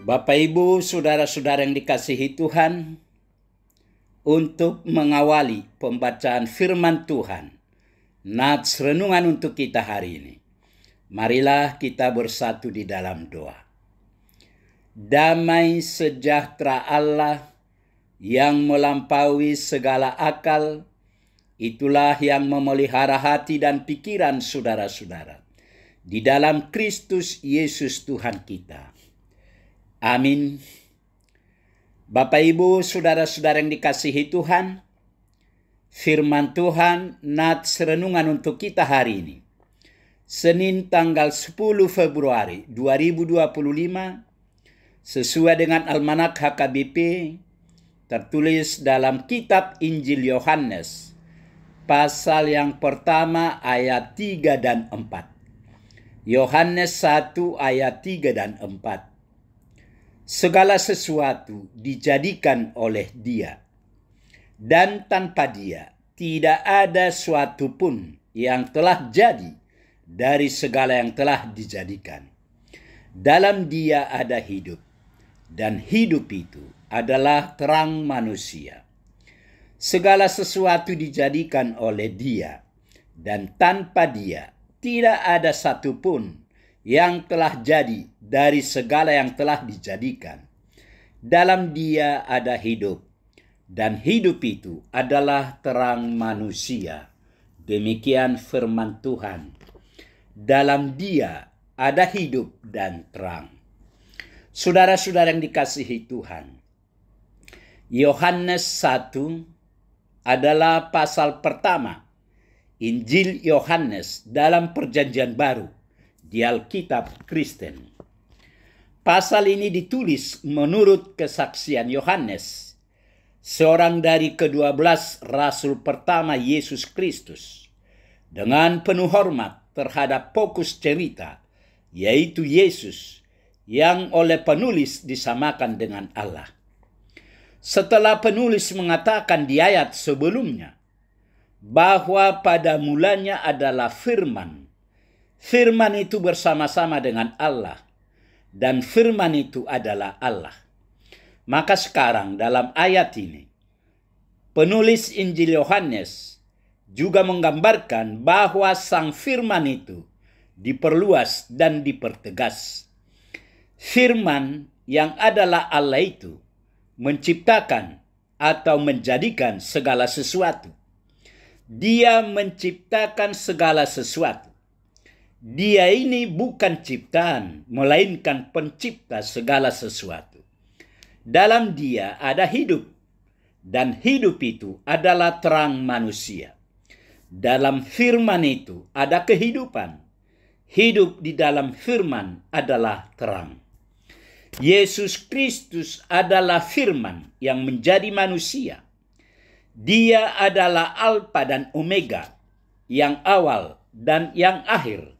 Bapak, Ibu, saudara-saudara yang dikasihi Tuhan, untuk mengawali pembacaan firman Tuhan, nats renungan untuk kita hari ini, marilah kita bersatu di dalam doa. Damai sejahtera Allah yang melampaui segala akal, itulah yang memelihara hati dan pikiran saudara-saudara di dalam Kristus Yesus Tuhan kita. Amin. Bapak, Ibu, saudara-saudara yang dikasihi Tuhan, firman Tuhan nats renungan untuk kita hari ini, Senin tanggal 10 Februari 2025, sesuai dengan Almanak HKBP, tertulis dalam kitab Injil Yohanes, pasal yang pertama ayat 3 dan 4. Yohanes 1 ayat 3 dan 4. Segala sesuatu dijadikan oleh Dia, dan tanpa Dia tidak ada suatu pun yang telah jadi dari segala yang telah dijadikan. Dalam Dia ada hidup, dan hidup itu adalah terang manusia. Segala sesuatu dijadikan oleh Dia, dan tanpa Dia tidak ada satu pun yang telah jadi dari segala yang telah dijadikan. Dalam Dia ada hidup, dan hidup itu adalah terang manusia. Demikian firman Tuhan. Dalam Dia ada hidup dan terang. Saudara-saudara yang dikasihi Tuhan, Yohanes 1 adalah pasal pertama Injil Yohanes dalam Perjanjian Baru di Alkitab Kristen. Pasal ini ditulis menurut kesaksian Yohanes, seorang dari ke-12 rasul pertama Yesus Kristus, dengan penuh hormat terhadap fokus cerita, yaitu Yesus, yang oleh penulis disamakan dengan Allah. Setelah penulis mengatakan di ayat sebelumnya bahwa pada mulanya adalah firman, firman itu bersama-sama dengan Allah, dan firman itu adalah Allah. Maka sekarang dalam ayat ini, penulis Injil Yohanes juga menggambarkan bahwa sang firman itu diperluas dan dipertegas. Firman yang adalah Allah itu menciptakan atau menjadikan segala sesuatu. Dia menciptakan segala sesuatu. Dia ini bukan ciptaan, melainkan pencipta segala sesuatu. Dalam Dia ada hidup, dan hidup itu adalah terang manusia. Dalam firman itu ada kehidupan. Hidup di dalam firman adalah terang. Yesus Kristus adalah firman yang menjadi manusia. Dia adalah Alfa dan Omega, yang awal dan yang akhir.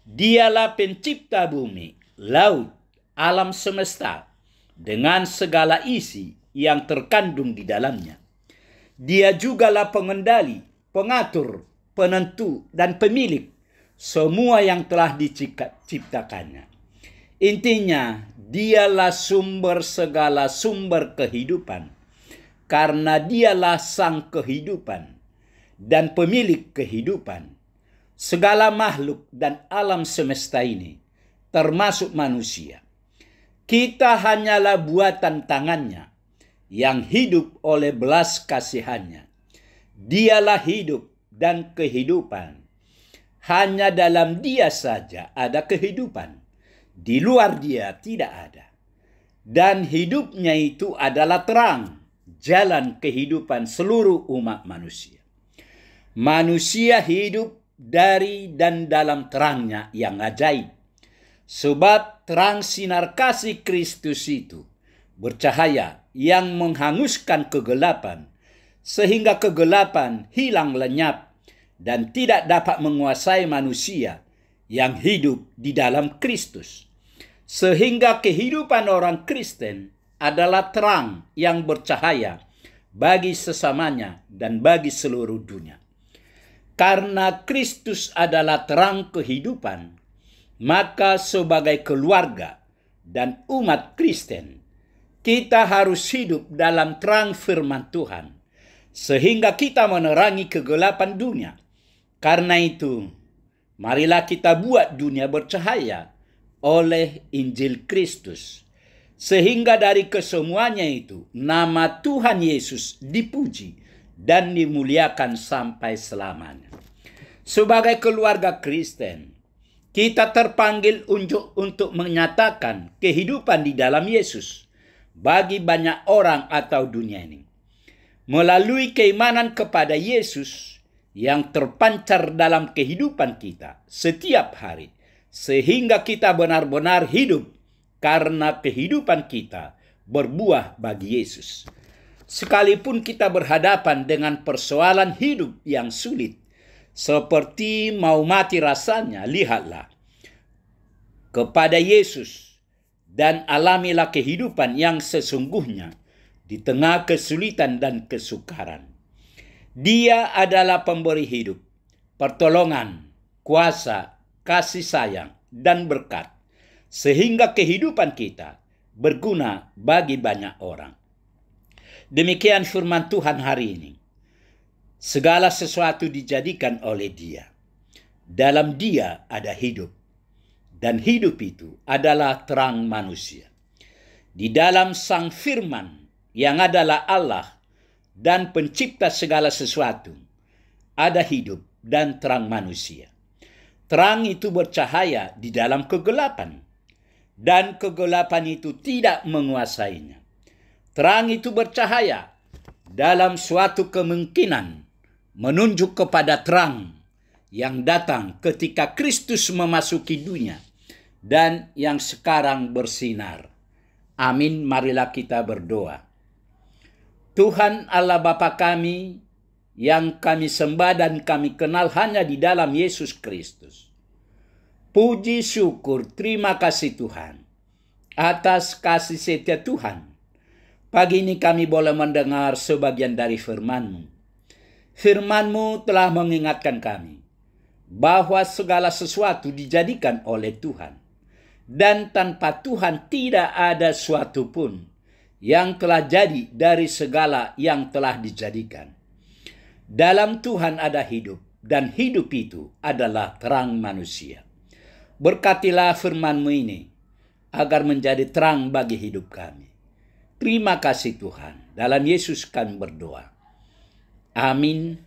Dialah pencipta bumi, laut, alam semesta, dengan segala isi yang terkandung di dalamnya. Dia jugalah pengendali, pengatur, penentu, dan pemilik semua yang telah diciptakannya. Intinya, Dialah sumber segala sumber kehidupan, karena Dialah sang kehidupan dan pemilik kehidupan. Segala makhluk dan alam semesta ini, termasuk manusia, kita hanyalah buatan tangannya yang hidup oleh belas kasihannya. Dialah hidup dan kehidupan. Hanya dalam Dia saja ada kehidupan. Di luar Dia tidak ada. Dan hidupnya itu adalah terang, jalan kehidupan seluruh umat manusia. Manusia hidup dari dan dalam terangnya yang ajaib. Sebab terang sinar kasih Kristus itu bercahaya yang menghanguskan kegelapan, sehingga kegelapan hilang lenyap dan tidak dapat menguasai manusia yang hidup di dalam Kristus. Sehingga kehidupan orang Kristen adalah terang yang bercahaya bagi sesamanya dan bagi seluruh dunia. Karena Kristus adalah terang kehidupan, maka sebagai keluarga dan umat Kristen, kita harus hidup dalam terang firman Tuhan, sehingga kita menerangi kegelapan dunia. Karena itu, marilah kita buat dunia bercahaya oleh Injil Kristus, sehingga dari kesemuanya itu nama Tuhan Yesus dipuji dan dimuliakan sampai selamanya. Sebagai keluarga Kristen, kita terpanggil untuk menyatakan kehidupan di dalam Yesus bagi banyak orang atau dunia ini. Melalui keimanan kepada Yesus yang terpancar dalam kehidupan kita setiap hari, sehingga kita benar-benar hidup karena kehidupan kita berbuah bagi Yesus. Sekalipun kita berhadapan dengan persoalan hidup yang sulit, seperti mau mati rasanya, lihatlah kepada Yesus dan alamilah kehidupan yang sesungguhnya di tengah kesulitan dan kesukaran. Dia adalah pemberi hidup, pertolongan, kuasa, kasih sayang, dan berkat, sehingga kehidupan kita berguna bagi banyak orang. Demikian firman Tuhan hari ini. Segala sesuatu dijadikan oleh Dia. Dalam Dia ada hidup, dan hidup itu adalah terang manusia. Di dalam Sang Firman yang adalah Allah dan pencipta segala sesuatu, ada hidup dan terang manusia. Terang itu bercahaya di dalam kegelapan, dan kegelapan itu tidak menguasainya. Terang itu bercahaya dalam suatu kemungkinan menunjuk kepada terang yang datang ketika Kristus memasuki dunia dan yang sekarang bersinar. Amin, marilah kita berdoa. Tuhan Allah Bapa kami yang kami sembah dan kami kenal hanya di dalam Yesus Kristus. Puji syukur, terima kasih Tuhan atas kasih setia Tuhan. Pagi ini kami boleh mendengar sebagian dari firman-Mu. Firman-Mu telah mengingatkan kami bahwa segala sesuatu dijadikan oleh Tuhan. Dan tanpa Tuhan tidak ada suatu pun yang telah jadi dari segala yang telah dijadikan. Dalam Tuhan ada hidup, dan hidup itu adalah terang manusia. Berkatilah firman-Mu ini, agar menjadi terang bagi hidup kami. Terima kasih Tuhan. Dalam Yesus kami berdoa. Amin.